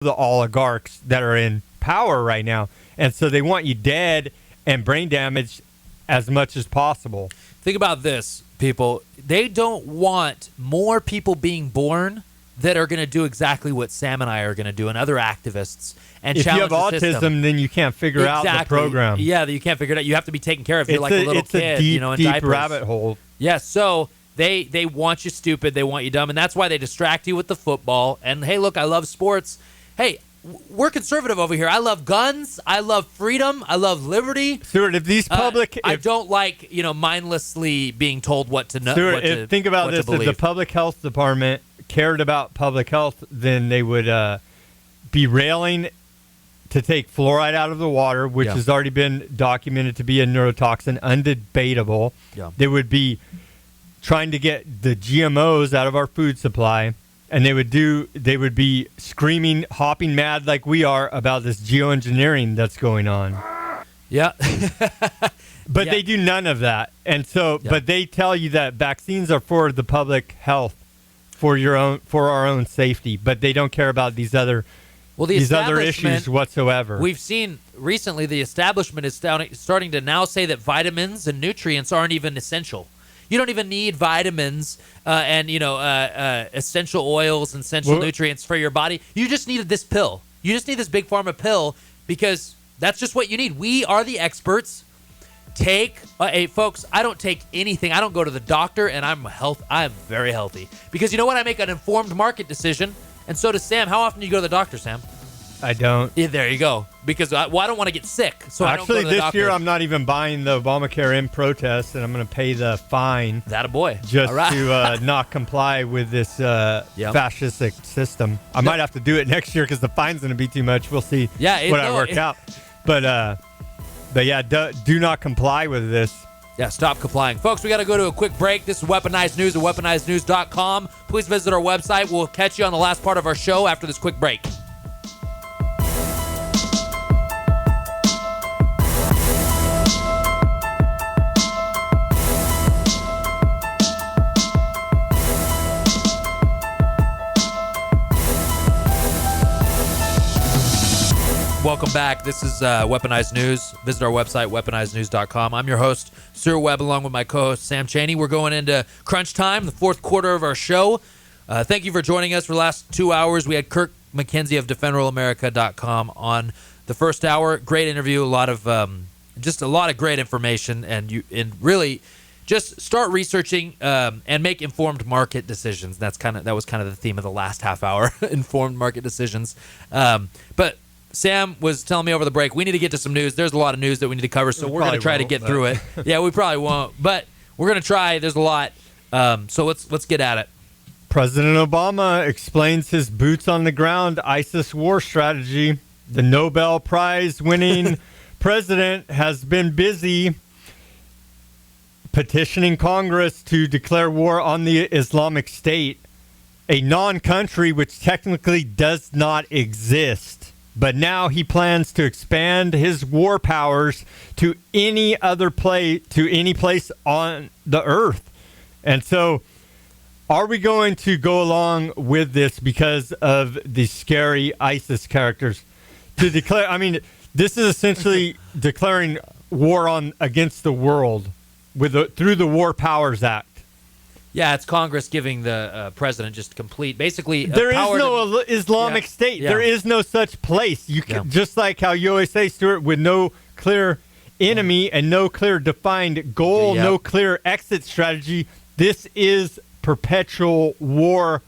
the oligarchs that are in power right now. And so they want you dead and brain damaged as much as possible. Think about this, people. They don't want more people being born that are going to do exactly what Sam and I are going to do and other activists and if you have challenge the system. autism, then you can't figure out the program. Yeah, you can't figure it out. You have to be taken care of. You're like a little kid, a deep, you know, in deep diapers. rabbit hole. Yeah, so they want you stupid. They want you dumb. And that's why they distract you with the football. And, hey, look, I love sports. Hey, we're conservative over here. I love guns. I love freedom. I love liberty. Stuart, if these public... I don't like, mindlessly being told what to know. Stuart, think about this. If the public health department cared about public health, then they would be railing to take fluoride out of the water, which has already been documented to be a neurotoxin, undebatable. Yeah. They would be trying to get the GMOs out of our food supply, and they would be screaming, hopping mad like we are about this geoengineering that's going on. Yeah. But they do none of that. And so, but they tell you that vaccines are for the public health, for our own safety, but they don't care about these other issues whatsoever. We've seen recently the establishment is starting to now say that vitamins and nutrients aren't even essential. You don't even need vitamins and essential oils and essential nutrients for your body. You just needed this pill. You just need this big pharma pill because that's just what you need. We are the experts. Hey, folks, I don't take anything. I don't go to the doctor, and I'm very healthy. Because you know what? I make an informed market decision, and so does Sam. How often do you go to the doctor, Sam? I don't. Yeah, there you go. Because I don't want to get sick, so I don't go to the doctor. Actually, this year I'm not even buying the Obamacare in protest, and I'm going to pay the fine. That a boy. Just to not comply with this fascistic system. I might have to do it next year because the fine's going to be too much. We'll see what I work out. But yeah, do not comply with this. Yeah, stop complying. Folks, we got to go to a quick break. This is Weaponized News at weaponizednews.com. Please visit our website. We'll catch you on the last part of our show after this quick break. Welcome back. This is Weaponized News. Visit our website, weaponizednews.com. I'm your host, Stuart Webb, along with my co-host, Sam Chaney. We're going into crunch time, the fourth quarter of our show. Thank you for joining us for the last 2 hours. We had Kirk McKenzie of DefendRuralAmerica.com on the first hour. Great interview, a lot of great information, and really just start researching and make informed market decisions. That was kind of the theme of the last half hour, informed market decisions. But Sam was telling me over the break, we need to get to some news. There's a lot of news that we need to cover, so we're going to try to get through it. Yeah, we probably won't, but we're going to try. There's a lot, so let's get at it. President Obama explains his boots on the ground ISIS war strategy. The Nobel Prize winning president has been busy petitioning Congress to declare war on the Islamic State, a non-country which technically does not exist. But now he plans to expand his war powers to any place on the earth. And so are we going to go along with this because of the scary ISIS characters? To declare, I mean, this is essentially declaring war against the world through the War Powers Act. Yeah, it's Congress giving the president just complete, basically. There is no Islamic State. Yeah. There is no such place. You can, just like how you always say, Stuart, with no clear enemy and no clear defined goal, no clear exit strategy. This is perpetual war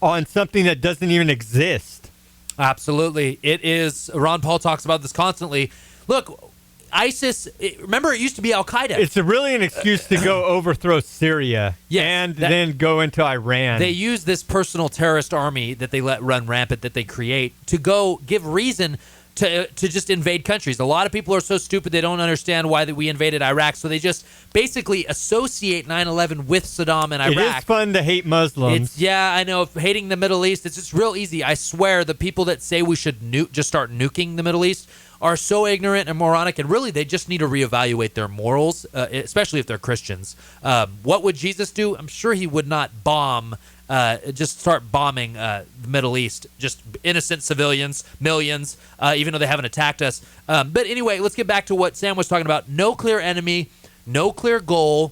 on something that doesn't even exist. Absolutely, it is. Ron Paul talks about this constantly. Look. ISIS, remember, it used to be Al-Qaeda. It's really an excuse to go overthrow Syria then go into Iran. They use this personal terrorist army that they let run rampant, that they create, to go give reason to just invade countries. A lot of people are so stupid they don't understand why we invaded Iraq, so they just basically associate 9/11 with Saddam and Iraq. It is fun to hate Muslims. I know. Hating the Middle East, it's just real easy. I swear, the people that say we should just start nuking the Middle East are so ignorant and moronic, and really they just need to reevaluate their morals, especially if they're Christians. What would Jesus do? I'm sure he would not bomb just start bombing the Middle East, just innocent civilians, millions, even though they haven't attacked us. But anyway, let's get back to what Sam was talking about. No clear enemy, no clear goal,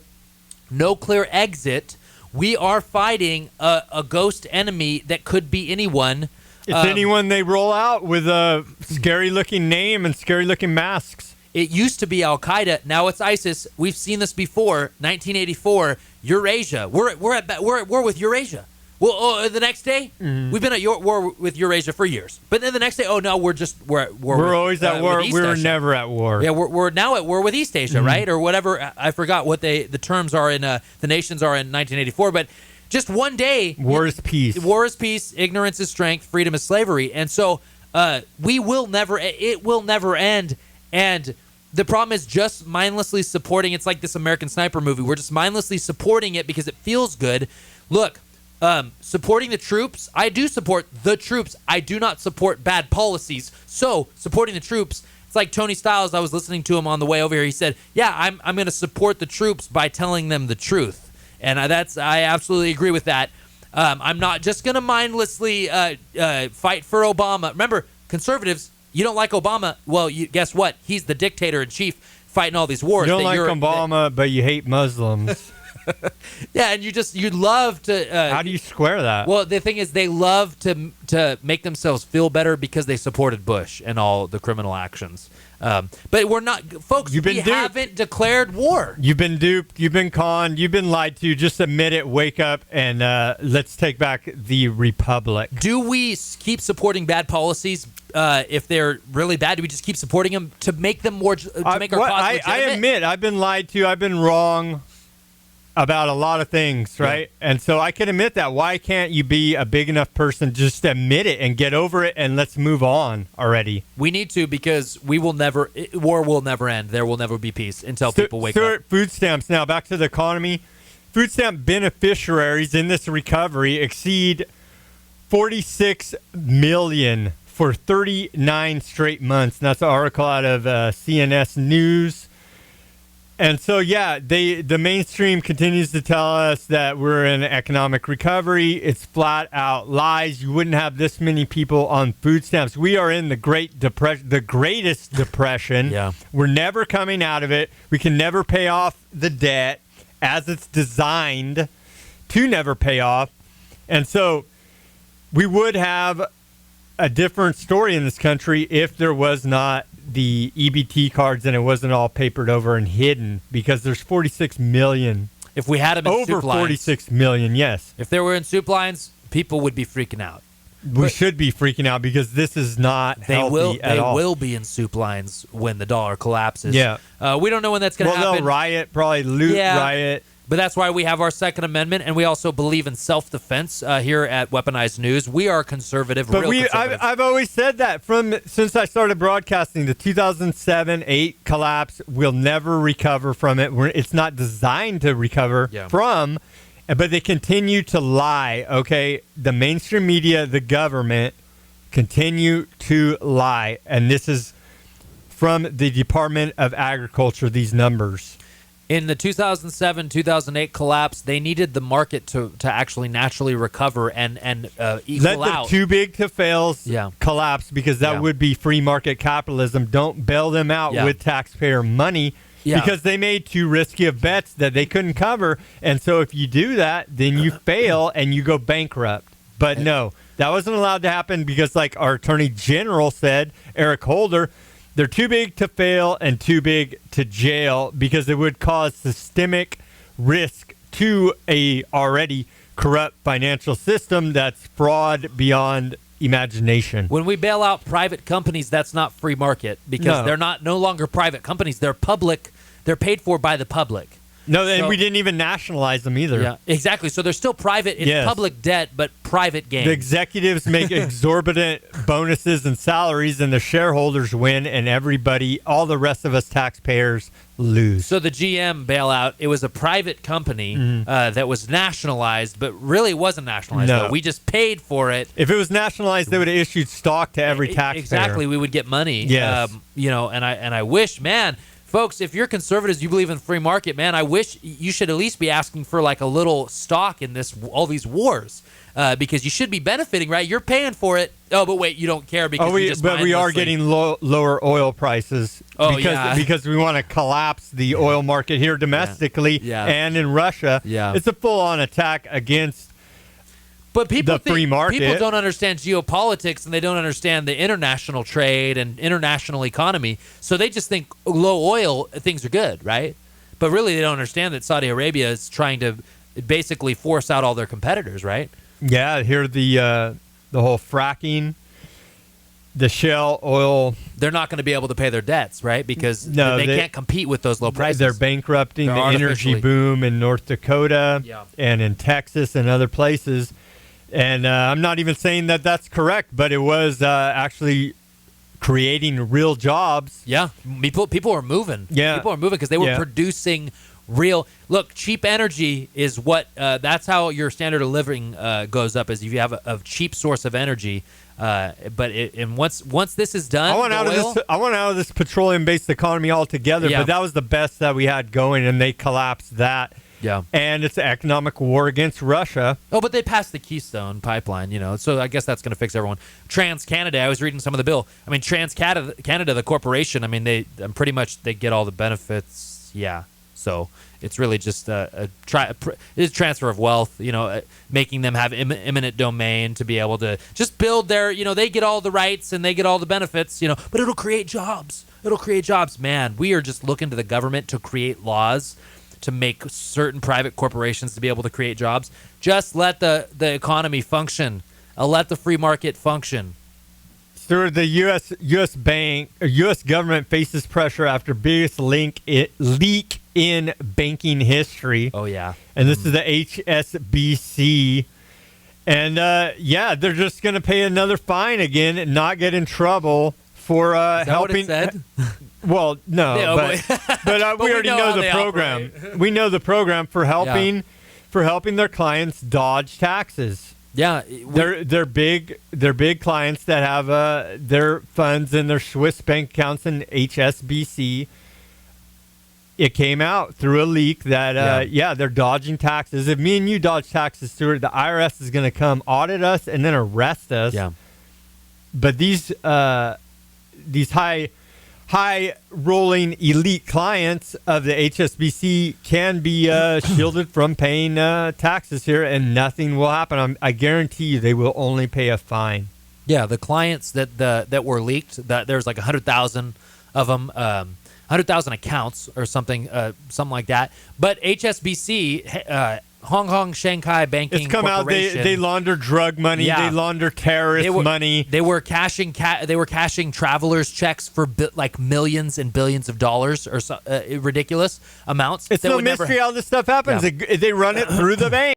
no clear exit. We are fighting a ghost enemy that could be anyone. It's anyone they roll out with a scary-looking name and scary-looking masks. It used to be Al-Qaeda. Now it's ISIS. We've seen this before. 1984, Eurasia. We're at war with Eurasia. Well, the next day, we've been at war with Eurasia for years. But then the next day, oh no, we're at war. We're always at war. We were Asia. never at war. Yeah, we're now at war with East Asia, right, or whatever. I forgot what the terms are in the nations are in 1984. But just one day, war is peace. War is peace. Ignorance is strength. Freedom is slavery. And so we will never. It will never end. And the problem is just mindlessly supporting. It's like this American Sniper movie. We're just mindlessly supporting it because it feels good. Look. Supporting the troops, I do support the troops. I do not support bad policies. So supporting the troops, it's like Tony Styles. I was listening to him on the way over here. He said, "Yeah, I'm going to support the troops by telling them the truth," and I absolutely agree with that. I'm not just going to mindlessly fight for Obama. Remember, conservatives, you don't like Obama. Well, guess what? He's the dictator in chief fighting all these wars. You don't like Obama, but you hate Muslims. Yeah, and you'd love to. How do you square that? Well, the thing is, they love to make themselves feel better because they supported Bush and all the criminal actions. But we're not, folks. We haven't declared war. You've been duped. You've been conned. You've been lied to. Just admit it. Wake up and let's take back the republic. Do we keep supporting bad policies? If they're really bad, do we just keep supporting them to make them more? To make our cause legitimate? I admit I've been lied to. I've been wrong about a lot of things, right? Yeah. And so I can admit that. Why can't you be a big enough person just admit it and get over it and let's move on already? We need to, because war will never end. There will never be peace until people wake up. Food stamps. Now back to the economy. Food stamp beneficiaries in this recovery exceed 46 million for 39 straight months. And that's an article out of CNS News. And so, yeah, the mainstream continues to tell us that we're in economic recovery. It's flat out lies. You wouldn't have this many people on food stamps. We are in the Great Depression, the greatest depression. Yeah. We're never coming out of it. We can never pay off the debt as it's designed to never pay off. And so we would have a different story in this country if there was not the EBT cards and it wasn't all papered over and hidden, because there's 46 million. If we had them in over soup lines, 46 million, yes. If they were in soup lines, people would be freaking out. We should be freaking out because this is not healthy at all. They will be in soup lines when the dollar collapses. Yeah. We don't know when that's going to happen. They'll riot, probably riot. But that's why we have our Second Amendment, and we also believe in self-defense here at Weaponized News. We are conservative, conservative. I've always said that since I started broadcasting. The 2007-8 collapse will never recover from it. It's not designed to recover from, but they continue to lie, okay? The mainstream media, the government, continue to lie. And this is from the Department of Agriculture, these numbers. In the 2007-2008 collapse, they needed the market to actually naturally recover and equal out. Let the too big to fails collapse, because that would be free market capitalism. Don't bail them out with taxpayer money because they made too risky of bets that they couldn't cover. And so if you do that, then you fail and you go bankrupt. But no, that wasn't allowed to happen because, like our Attorney General said, Eric Holder, they're too big to fail and too big to jail because it would cause systemic risk to a already corrupt financial system that's fraud beyond imagination. When we bail out private companies, that's not free market because they're no longer private companies. They're public. They're paid for by the public. No, and we didn't even nationalize them either. Yeah, exactly. So they're still private. It's public debt, but private gain. The executives make exorbitant bonuses and salaries, and the shareholders win, and all the rest of us taxpayers lose. So the GM bailout, it was a private company that was nationalized, but really wasn't nationalized. No. We just paid for it. If it was nationalized, they would have issued stock to every taxpayer. Exactly. We would get money. Yes. And I wish, man, Folks, if you're conservatives, you believe in free market, man, I wish you should at least be asking for like a little stock in all these wars, because you should be benefiting, right? You're paying for it. Oh, but wait, you don't care because you just we are getting lower oil prices because we want to collapse the oil market here domestically and in Russia. Yeah. It's a full-on attack against But people the free market. People don't understand geopolitics, and they don't understand the international trade and international economy. So they just think low oil, things are good, right? But really, they don't understand that Saudi Arabia is trying to basically force out all their competitors, right? Yeah, here the whole fracking, the shale oil. They're not going to be able to pay their debts, right? Because they can't compete with those low prices. They're bankrupting the energy boom in North Dakota and in Texas and other places. And I'm not even saying that that's correct, but it was actually creating real jobs. Yeah, people are moving. Yeah, people are moving because they were producing real. Look, cheap energy is what. That's how your standard of living goes up. Is if you have a cheap source of energy. And once this is done, I want out of this petroleum-based economy altogether. Yeah. But that was the best that we had going, and they collapsed that. Yeah. And it's an economic war against Russia. Oh, but they passed the Keystone pipeline, so I guess that's going to fix everyone. TransCanada, I was reading some of the bill. I mean, TransCanada, the corporation, I mean, they get all the benefits. Yeah. So it's really just it's transfer of wealth, making them have eminent domain to be able to just build their, they get all the rights and they get all the benefits, but it'll create jobs. It'll create jobs. Man, we are just looking to the government to create laws to make certain private corporations to be able to create jobs. Just let the economy function. Let the free market function. Stuart, the U.S. government faces pressure after biggest leak in banking history. Oh, yeah. And this is the HSBC. And, they're just going to pay another fine again and not get in trouble for helping. Is that what it said? Well, no, Yeah, but we already know the program. We know the program for helping their clients dodge taxes. Yeah, they're big clients that have their funds in their Swiss bank accounts in HSBC. It came out through a leak that they're dodging taxes. If me and you dodge taxes, Stuart, the IRS is going to come audit us and then arrest us. Yeah. But these high rolling elite clients of the HSBC can be shielded from paying taxes here, and nothing will happen. I guarantee you they will only pay a fine. Yeah, the clients that were leaked, that there's like 100,000 of them, 100,000 accounts or something like that. But HSBC, Hong Kong Shanghai Banking It's come Corporation, out. They launder drug money. Yeah. They launder terrorist money. They were cashing travelers' checks for millions and billions of dollars or ridiculous amounts. It's no mystery how this stuff happens. Yeah. They run it through the bank.